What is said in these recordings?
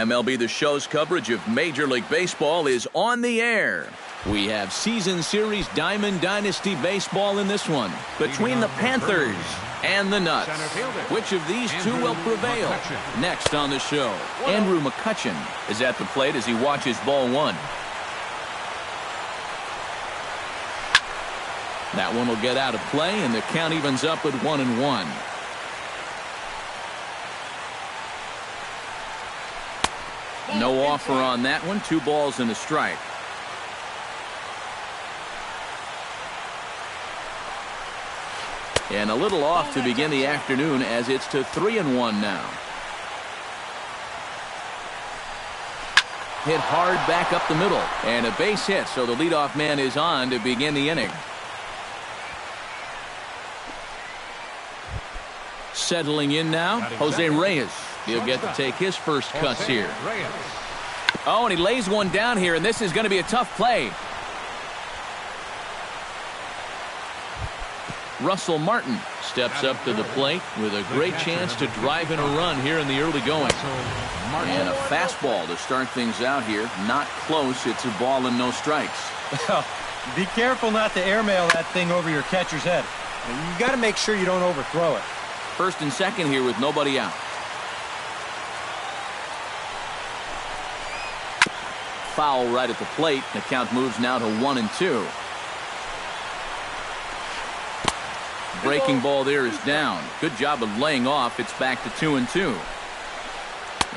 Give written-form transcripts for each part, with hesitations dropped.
MLB The Show's coverage of Major League Baseball is on the air. We have Season Series Diamond Dynasty Baseball in this one between the Panthers and the Nuts. Which of these two will prevail? Next on the show, Andrew McCutchen is at the plate as he watches ball one. That one will get out of play, and the count evens up at 1-1. No offer on that one. 2 balls and a strike. And a little off to begin the afternoon as it's to 3-1 now. Hit hard back up the middle. And a base hit, so the leadoff man is on to begin the inning. Settling in now, Jose Reyes. He'll get to take his first cuts here. Oh, and he lays one down here, and this is going to be a tough play. Russell Martin steps up to the plate with a great chance to drive in a run here in the early going. And a fastball to start things out here. Not close. It's a ball and no strikes. Be careful not to airmail that thing over your catcher's head. You got to make sure you don't overthrow it. First and second here with nobody out. Foul right at the plate. The count moves now to 1-2. Breaking ball there is down. Good job of laying off. It's back to 2-2.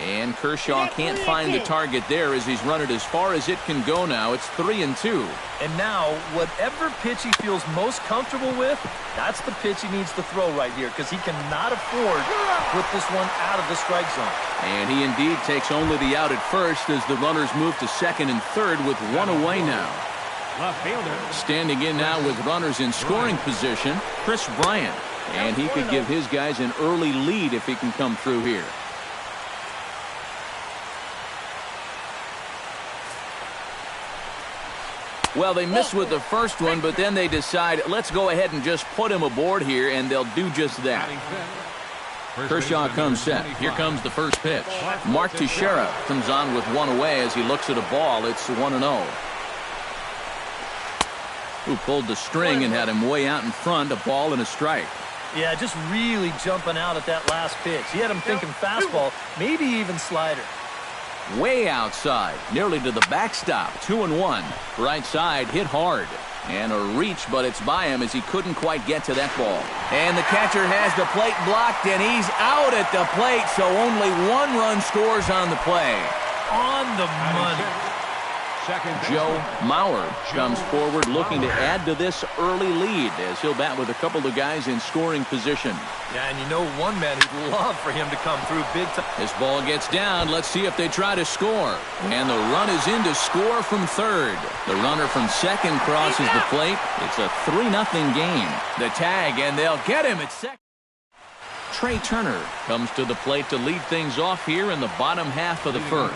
And Kershaw can't find the target there as he's run it as far as it can go now. It's 3-2. And now, whatever pitch he feels most comfortable with, that's the pitch he needs to throw right here, because he cannot afford to put this one out of the strike zone. And he indeed takes only the out at first as the runners move to second and third with one away now. Standing in now with runners in scoring position, Chris Bryant. And he could give his guys an early lead if he can come through here. Well, they miss with the first one, but then they decide, let's go ahead and just put him aboard here, and they'll do just that. Kershaw comes set. Here comes the first pitch. Mark Teixeira comes on with one away as he looks at a ball. It's 1-0. Who pulled the string and had him way out in front, a ball and a strike. Yeah, just really jumping out at that last pitch. He had him thinking fastball, maybe even slider. Way outside, nearly to the backstop. 2-1. Right side hit hard. And a reach, but it's by him as he couldn't quite get to that ball. And the catcher has the plate blocked, and he's out at the plate, so only 1 run scores on the play. On the money. Joe Mauer comes forward looking to add to this early lead as he'll bat with a couple of guys in scoring position. Yeah, and you know one man who'd love for him to come through big time. This ball gets down. Let's see if they try to score. And the run is in to score from third. The runner from second crosses the plate. It's a 3-0 game. The tag, and they'll get him at second. Trey Turner comes to the plate to lead things off here in the bottom half of the first.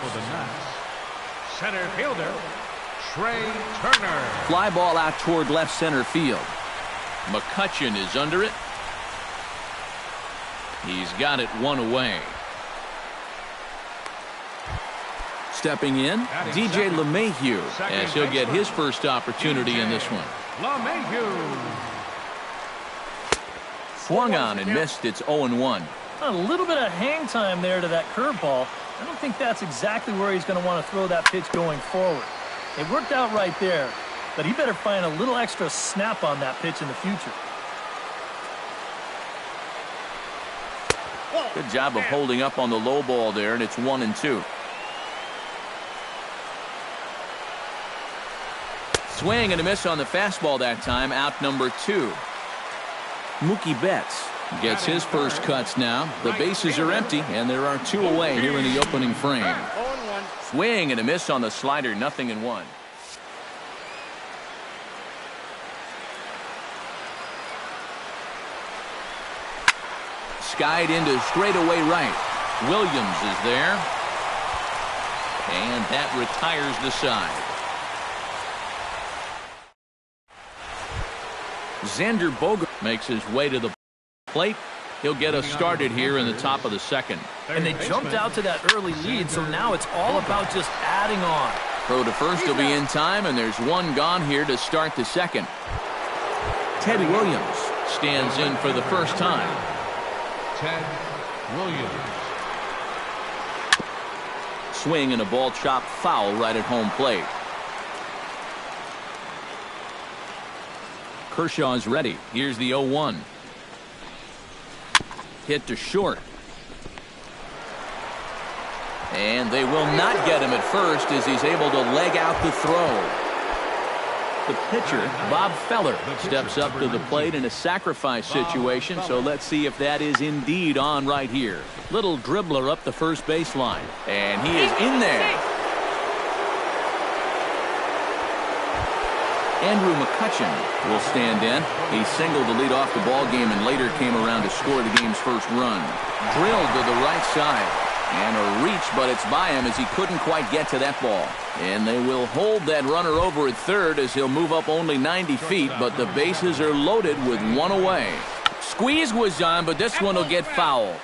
Center fielder, Trey Turner. Fly ball out toward left center field. McCutchen is under it. He's got it 1 away. Stepping in, DJ LeMahieu as he'll get his first opportunity in this one. LeMahieu. Swung on and missed. It's 0-1. A little bit of hang time there to that curveball. I don't think that's exactly where he's going to want to throw that pitch going forward. It worked out right there, but he better find a little extra snap on that pitch in the future. Good job of holding up on the low ball there, and it's 1-2. Swing and a miss on the fastball that time. Out number 2. Mookie Betts gets his first cuts now. The bases are empty, and there are 2 away here in the opening frame. Swing and a miss on the slider, 0-1. Skied into straightaway right. Williams is there. And that retires the side. Xander Bogaerts makes his way to the plate. He'll get us started here in the top of the second. And they jumped out to that early lead, so now it's all about just adding on. Throw to first will be in time, and there's one gone here to start the second. Ted Williams stands in for the first time. Ted Williams. Swing and a ball chopped foul right at home plate. Kershaw's ready. Here's the 0-1. Hit to short. And they will not get him at first as he's able to leg out the throw. The pitcher, Bob Feller, steps up to the plate in a sacrifice situation, so let's see if that is indeed on right here. Little dribbler up the first baseline, and he is in there. Andrew McCutcheon will stand in. He singled to lead off the ball game and later came around to score the game's first run. Drilled to the right side. And a reach, but it's by him as he couldn't quite get to that ball. And they will hold that runner over at third as he'll move up only 90 feet, but the bases are loaded with one away. Squeeze was on, but this one will get foul.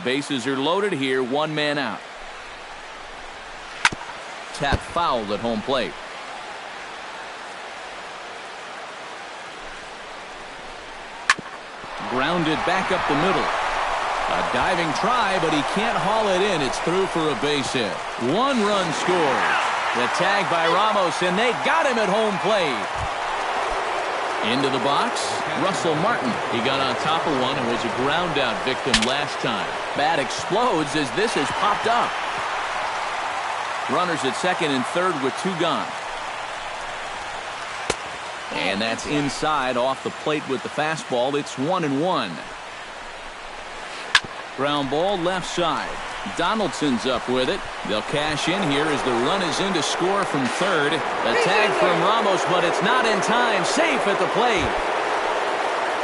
Bases are loaded here, one man out. Tap fouled at home plate. Grounded back up the middle. A diving try, but he can't haul it in. It's through for a base hit. One run scores. The tag by Ramos, and they got him at home plate. Into the box, Russell Martin. He got on top of one and was a ground out victim last time. Bat explodes as this has popped up. Runners at second and third with two gone. And that's inside off the plate with the fastball. It's 1-1. Ground ball left side. Donaldson's up with it. They'll cash in here as the run is in to score from third. A tag from Ramos, but it's not in time. Safe at the plate.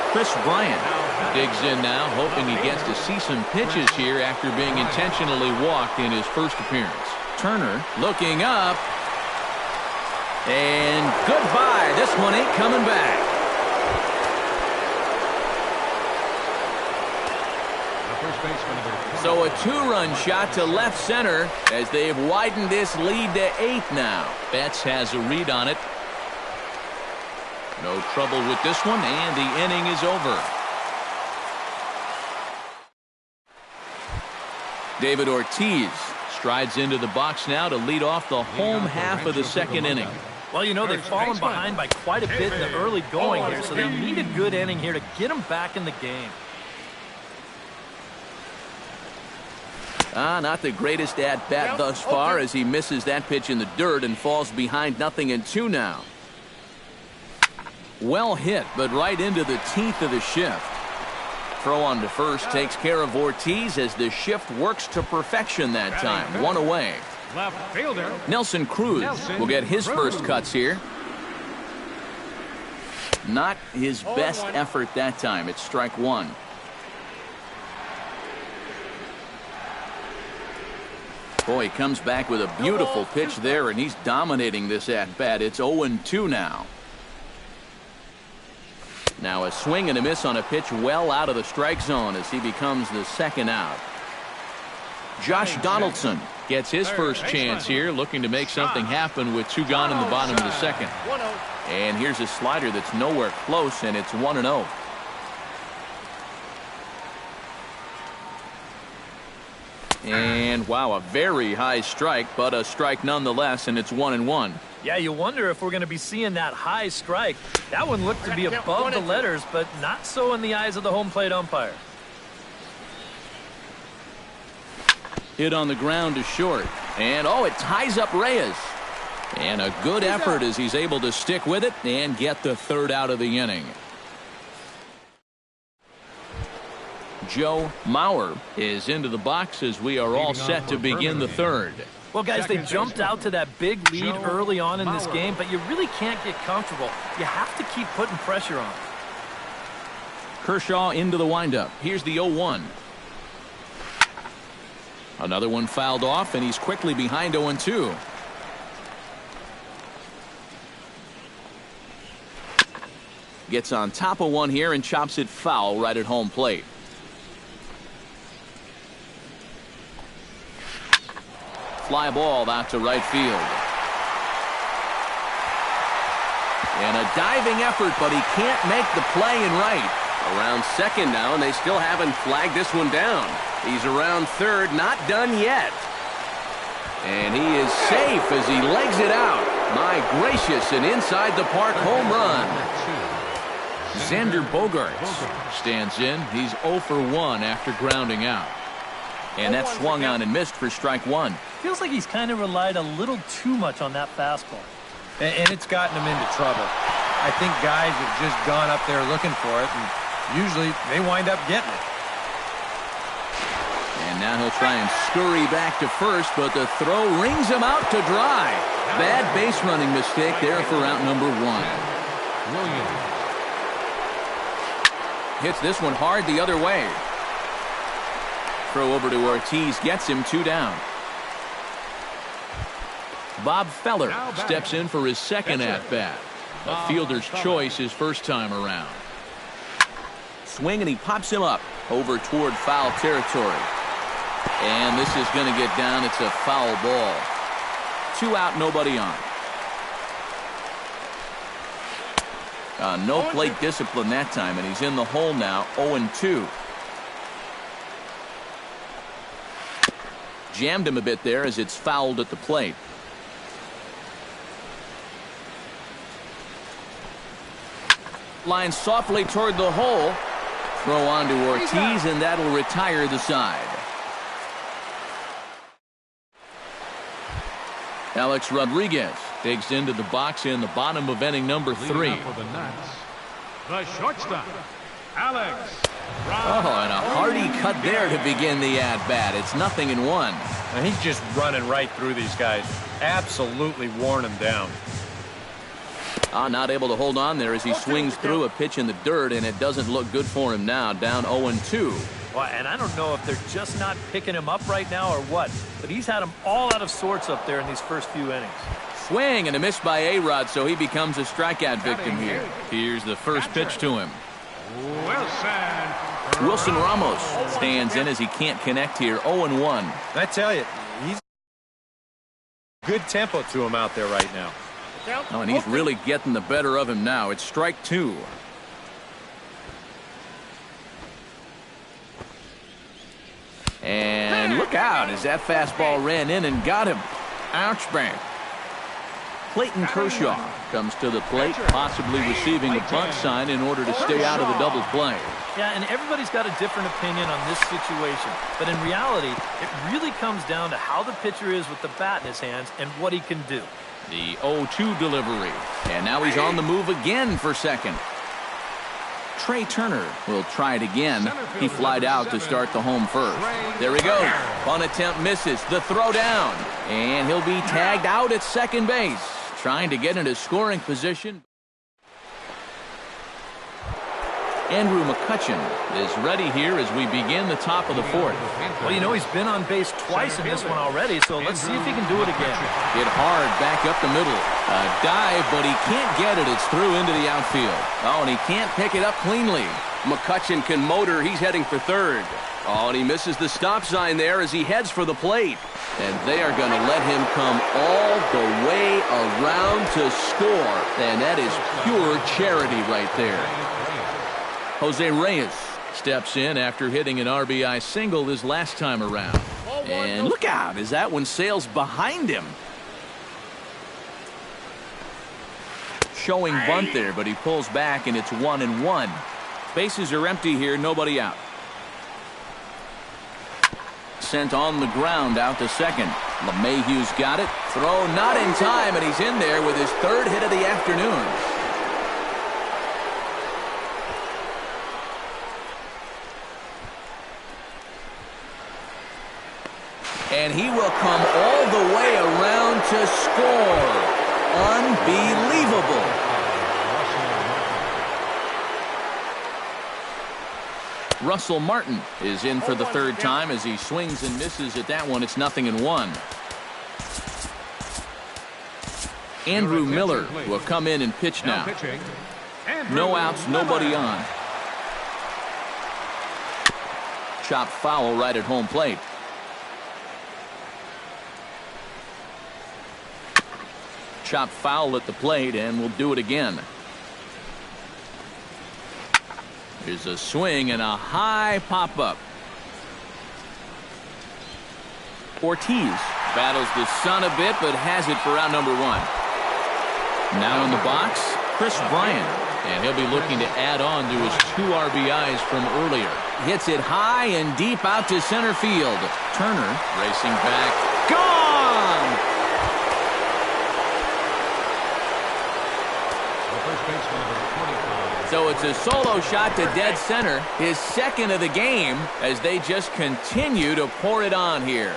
Chris Bryant digs in now, hoping he gets to see some pitches here after being intentionally walked in his first appearance. Turner looking up. And goodbye. This one ain't coming back. So a two-run shot to left center as they've widened this lead to 8 now. Betts has a read on it. No trouble with this one, and the inning is over. David Ortiz strides into the box now to lead off the home half of the second inning. Well, you know, they've fallen behind by quite a bit in the early going here, so they need a good inning here to get them back in the game. Not the greatest at-bat thus far as he misses that pitch in the dirt and falls behind 0-2 now. Well hit, but right into the teeth of the shift. Throw on to first takes care of Ortiz as the shift works to perfection that time. One away. Left fielder Nelson Cruz will get his first cuts here. Not his best effort that time. It's strike one. Boy, he comes back with a beautiful pitch there, and he's dominating this at-bat. It's 0-2 now. Now a swing and a miss on a pitch well out of the strike zone as he becomes the second out. Josh Donaldson gets his first chance here, looking to make something happen with two gone in the bottom of the second. And here's a slider that's nowhere close, and it's 1-0. And wow, a very high strike, but a strike nonetheless, and it's 1-1. Yeah, you wonder if we're going to be seeing that high strike. That one looked to be above the letters, but not so in the eyes of the home plate umpire. Hit on the ground to short. And oh, it ties up Reyes. And a good effort as he's able to stick with it and get the third out of the inning. Joe Mauer is into the box as we are all set to begin the third. Well, guys, they jumped out to that big lead early on in this game, but you really can't get comfortable. You have to keep putting pressure on. Kershaw into the windup. Here's the 0-1. Another one fouled off, and he's quickly behind 0-2. Gets on top of one here and chops it foul right at home plate. fly ball out to right field. And a diving effort, but he can't make the play in right. Around second now, and they still haven't flagged this one down. He's around third, not done yet. And he is safe as he legs it out. My gracious, an inside the park home run. Xander Bogaerts stands in. He's 0 for 1 after grounding out. And that swung on and missed for strike one. Feels like he's kind of relied a little too much on that fastball. And it's gotten him into trouble. I think guys have just gone up there looking for it, and usually they wind up getting it. And now he'll try and scurry back to first, but the throw rings him out to dry. Bad base running mistake there for out number one. Williams. Hits this one hard the other way. Throw over to Ortiz gets him 2 down. Bob Feller steps in for his second at-bat. A fielder's choice his first time around. Swing, and he pops him up over toward foul territory. And this is going to get down. It's a foul ball. 2 out, nobody on. No plate discipline that time, and he's in the hole now, 0-2. Jammed him a bit there as it's fouled at the plate. Line softly toward the hole. Throw on to Ortiz, and that'll retire the side. Alex Rodriguez digs into the box in the bottom of inning number 3. The shortstop, Alex. Oh, and a hearty cut there to begin the at-bat. It's 0-1. And he's just running right through these guys. Absolutely worn them down. Not able to hold on there as he swings through a pitch in the dirt, and it doesn't look good for him now. Down 0-2. Well, and I don't know if they're just not picking him up right now or what, but he's had him all out of sorts up there in these first few innings. Swing and a miss by A-Rod, so he becomes a strikeout victim here. Here's the first pitch to him. Wilson Ramos stands in as he can't connect here. 0-1. I tell you, he's good tempo to him out there right now. Oh, and he's really getting the better of him now. It's strike 2. And look out as that fastball ran in and got him. Ouch, bang. Clayton Kershaw comes to the plate, possibly receiving a bunt sign in order to stay out of the double play. Yeah, and everybody's got a different opinion on this situation. But in reality, it really comes down to how the pitcher is with the bat in his hands and what he can do. The 0-2 delivery. And now he's on the move again for second. Trey Turner will try it again. He flied out to start the home first. There he goes. Bunt attempt misses. The throw down. And he'll be tagged out at second base. Trying to get into scoring position. Andrew McCutchen is ready here as we begin the top of the 4th. Well, you know, he's been on base twice in this one already, so let's see if he can do it again. Hit hard back up the middle. A dive, but he can't get it. It's through into the outfield. Oh, and he can't pick it up cleanly. McCutchen can motor. He's heading for third. Oh, and he misses the stop sign there as he heads for the plate. And they are going to let him come all the way around to score. And that is pure charity right there. Jose Reyes steps in after hitting an RBI single his last time around. And look out as that one sails behind him. Showing bunt there, but he pulls back and it's 1-1. Bases are empty here, nobody out. Sent on the ground out to second. LeMahieu's got it. Throw not in time, and he's in there with his 3rd hit of the afternoon. And he will come all the way around to score. Unbelievable. Russell Martin is in for the 3rd time as he swings and misses at that one. It's 0-1. Andrew Miller will come in and pitch now. No outs, nobody on. Chopped foul right at home plate. chop foul at the plate and will do it again. There's a swing and a high pop-up. Ortiz battles the sun a bit, but has it for out number 1. Now in the box, Chris Bryant, and he'll be looking to add on to his 2 RBIs from earlier. Hits it high and deep out to center field. Turner racing back. Gone! So it's a solo shot to dead center, his second of the game, as they just continue to pour it on here.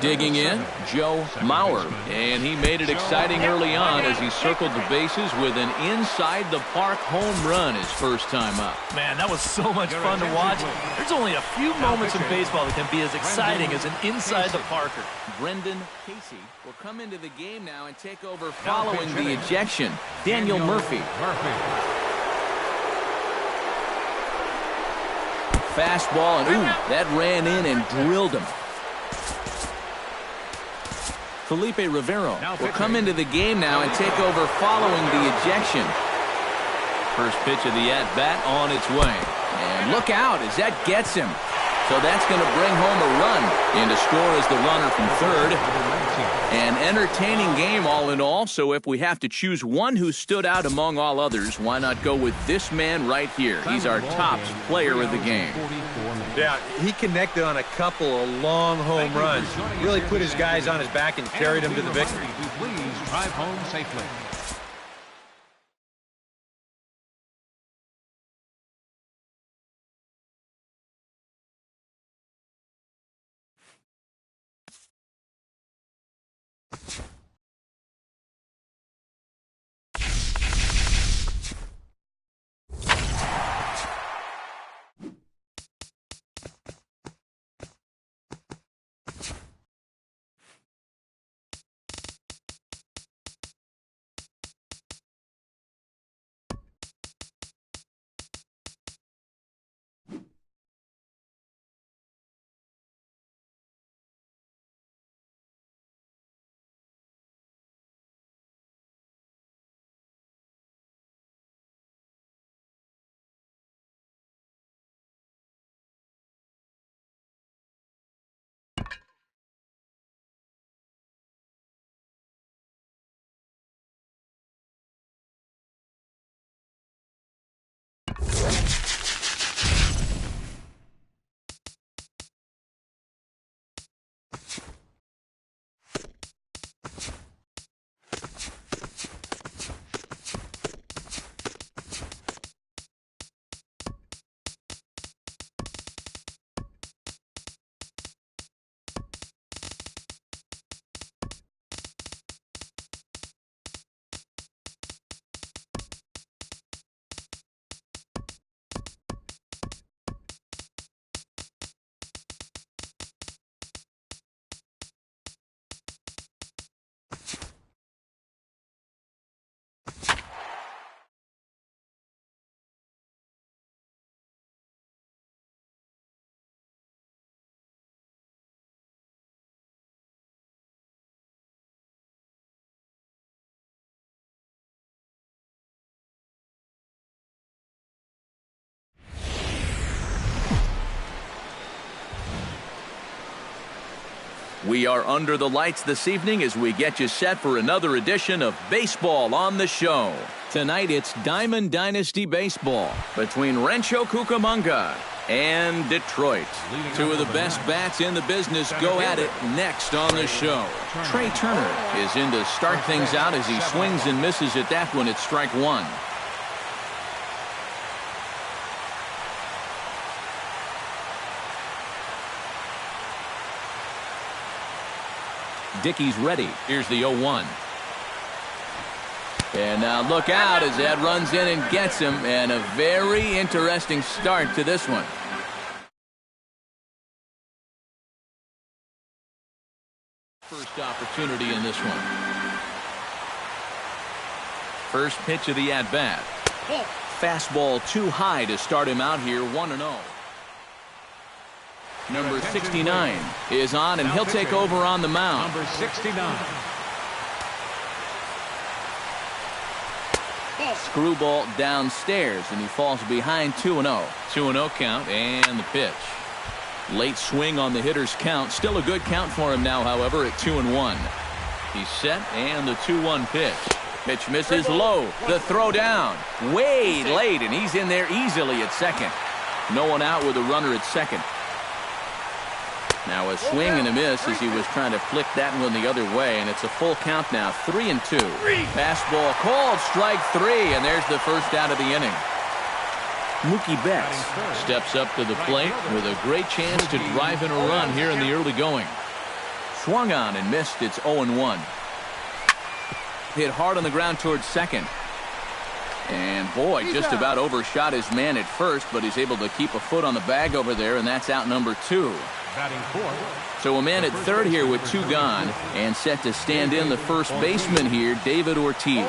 Digging in, Joe Mauer, and he made it exciting early on as he circled the bases with an inside-the-park home run his first time up. Man, that was so much fun to watch. There's only a few moments in baseball that can be as exciting as an inside-the-parker. Brendan Casey will come into the game now and take over following the ejection. Daniel Murphy. Fastball, and ooh, that ran in and drilled him. Felipe Rivero will come into the game now and take over following the ejection. First pitch of the at-bat on its way. And look out as that gets him. So that's going to bring home a run. And to score is the runner from third. An entertaining game all in all. So if we have to choose one who stood out among all others, why not go with this man right here? He's our top player of the game. Yeah, he connected on a couple of long home runs. Really put his guys on his back and carried them to the victory. Please drive home safely. We are under the lights this evening as we get you set for another edition of Baseball on the Show. Tonight it's Diamond Dynasty Baseball between Rancho Cucamonga and Detroit. Two of the best bats in the business go at it next on the show. Trey Turner is in to start things out as he swings and misses at that one at strike 1. Dickey's ready. Here's the 0-1. And now look out as that runs in and gets him. And a very interesting start to this one. First opportunity in this one. First pitch of the at-bat. Fastball too high to start him out here 1-0. Number 69 is on, and he'll take over on the mound. Number 69. Screwball downstairs, and he falls behind 2-0. 2-0 count, and the pitch. Late swing on the hitter's count. Still a good count for him now, however, at 2-1. He's set, and the 2-1 pitch. Pitch misses low. The throw down. Way late, and he's in there easily at second. No one out with a runner at second. Now a swing and a miss as he was trying to flick that one the other way, and it's a full count now, 3-2. Fastball called, strike 3, and there's the first out of the inning. Mookie Betts steps up to the plate with a great chance to drive in a run here in the early going. Swung on and missed. It's 0-1. Hit hard on the ground towards second. And boy, just about overshot his man at first, but he's able to keep a foot on the bag over there, and that's out number 2. So a man at third here with 2 gone, and set to stand in the first baseman here, David Ortiz.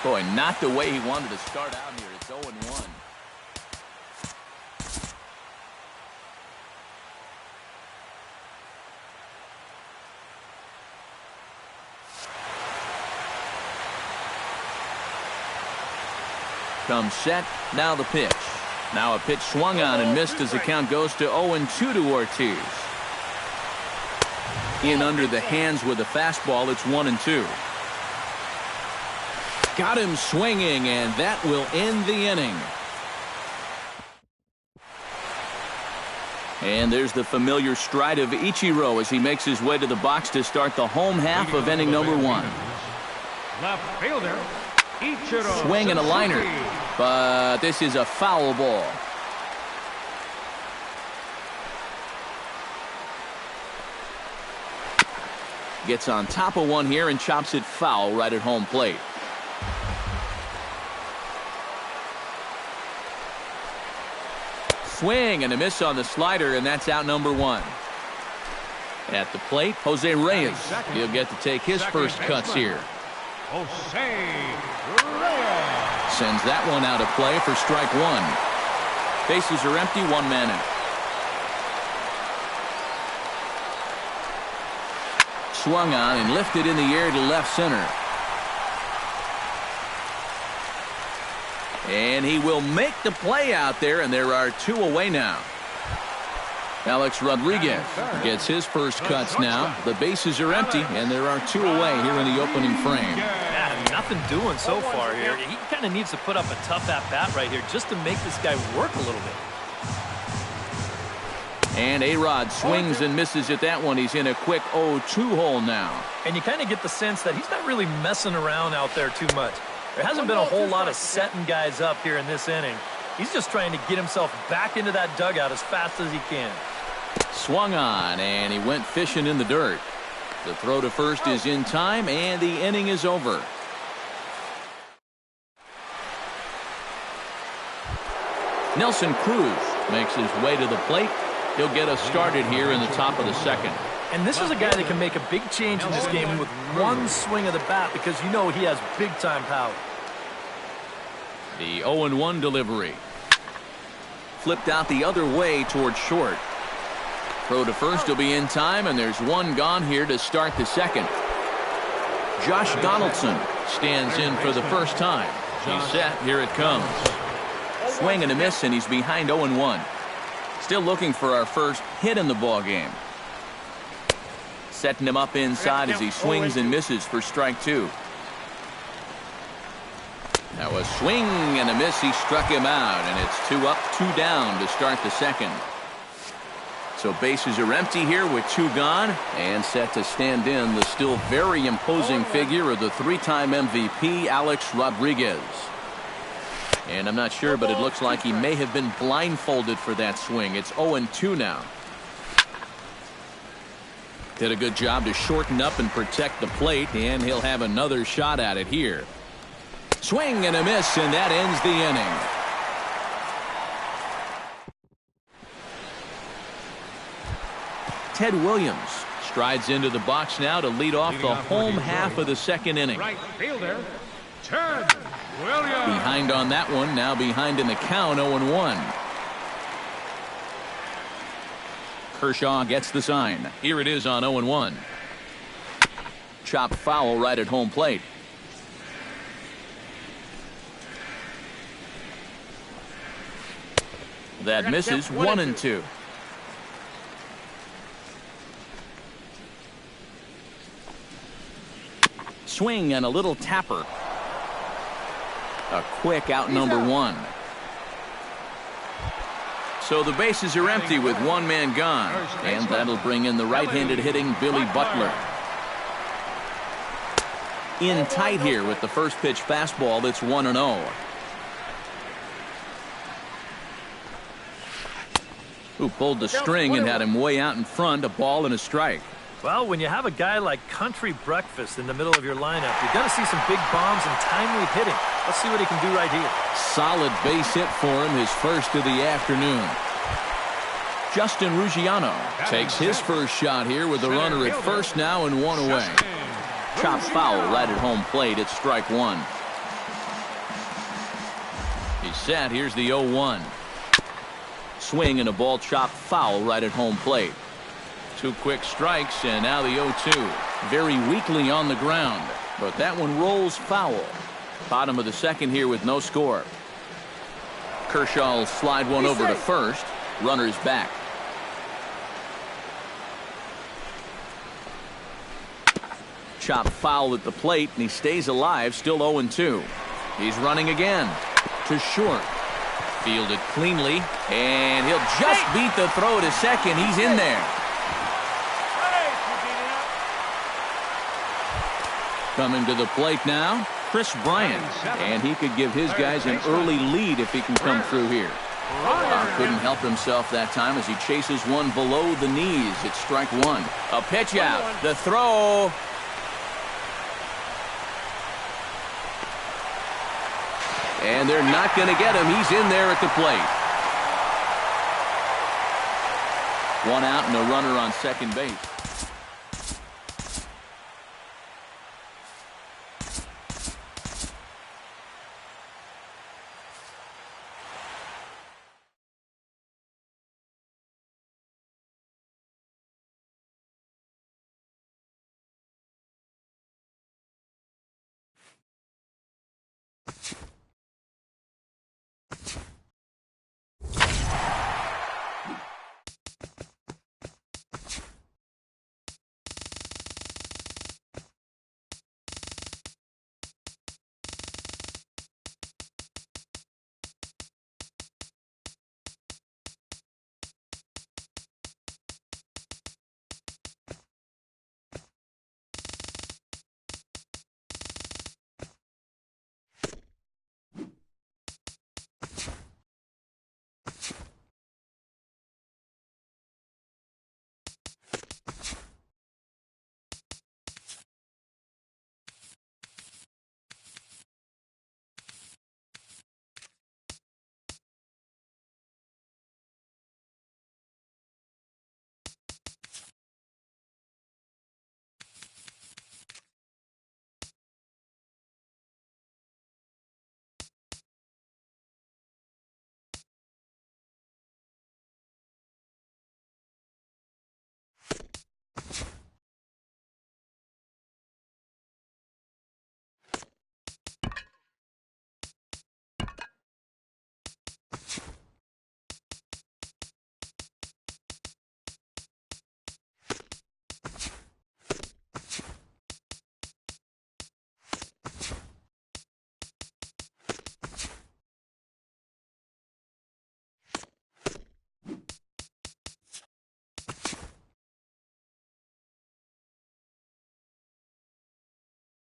Boy, not the way he wanted to start out here. It's 0-1. Comes set, now the pitch. Now a pitch swung on and missed as the count goes to 0-2 to Ortiz. In under the hands with a fastball, it's 1-2. Got him swinging, and that will end the inning. And there's the familiar stride of Ichiro as he makes his way to the box to start the home half of inning number 1. Left fielder. Swing and a liner, but this is a foul ball. Gets on top of one here and chops it foul right at home plate. Swing and a miss on the slider, and that's out number 1. At the plate, Jose Reyes. He'll get to take his first cuts here. Jose Reyes sends that one out of play for strike 1. Bases are empty, 1 man out. Swung on and lifted in the air to left center. And he will make the play out there, and there are 2 away now. Alex Rodriguez gets his first cuts now. The bases are empty, and there are 2 away here in the opening frame. Yeah, nothing doing so far here. He kind of needs to put up a tough at-bat right here just to make this guy work a little bit. And A-Rod swings and misses at that one. He's in a quick 0-2 hole now. And you kind of get the sense that he's not really messing around out there too much. There hasn't been a whole lot of setting guys up here in this inning. He's just trying to get himself back into that dugout as fast as he can. Swung on, and he went fishing in the dirt. The throw to first is in time, and the inning is over. Nelson Cruz makes his way to the plate. He'll get us started here in the top of the second. And this is a guy that can make a big change in this game with one swing of the bat, because you know he has big-time power. The 0-1 delivery. Flipped out the other way towards short. Throw to first will be in time, and there's 1 gone here to start the second. Josh Donaldson stands in for the first time. He's set. Here it comes. Swing and a miss, and he's behind 0-1. Still looking for our first hit in the ball game. Setting him up inside as he swings and misses for strike 2. Now a swing and a miss. He struck him out, and it's 2 up, 2 down to start the second. So bases are empty here with 2 gone, and set to stand in the still very imposing figure of the 3-time MVP, Alex Rodriguez. And I'm not sure, but it looks like he may have been blindfolded for that swing. It's 0-2 now. Did a good job to shorten up and protect the plate, and he'll have another shot at it here. Swing and a miss, and that ends the inning. Ted Williams strides into the box now to lead off the home half of the second inning. Right fielder, Ted Williams. Behind on that one, now behind in the count, 0-1. Kershaw gets the sign. Here it is on 0-1. Chopped foul right at home plate. That misses 1-2. Swing and a little tapper. A quick out number one. So the bases are empty with one man gone. And that'll bring in the right-handed hitting Billy Butler. In tight here with the first pitch fastball that's 1-0. Who pulled the string and had him way out in front, a ball and a strike. Well, when you have a guy like Country Breakfast in the middle of your lineup, you're going to see some big bombs and timely hitting. Let's see what he can do right here. Solid base hit for him, his first of the afternoon. Justin Ruggiano takes his first shot here with the runner at first now and one away. Chop foul right at home plate. It's strike one. He's set. Here's the 0-1. Swing and a ball chopped foul right at home plate. Two quick strikes and now the 0-2. Very weakly on the ground, but that one rolls foul. Bottom of the second here with no score. Kershaw will slide one over to first. Runner's back. Chop foul at the plate and he stays alive, still 0-2. He's running again to short. Fielded cleanly, and he'll just beat the throw to second. He's in there. Coming to the plate now, Chris Bryant, and he could give his guys an early lead if he can come through here. Couldn't help himself that time as he chases one below the knees. It's strike one. A pitch out. The throw. And they're not going to get him. He's in there at the plate. One out and a runner on second base.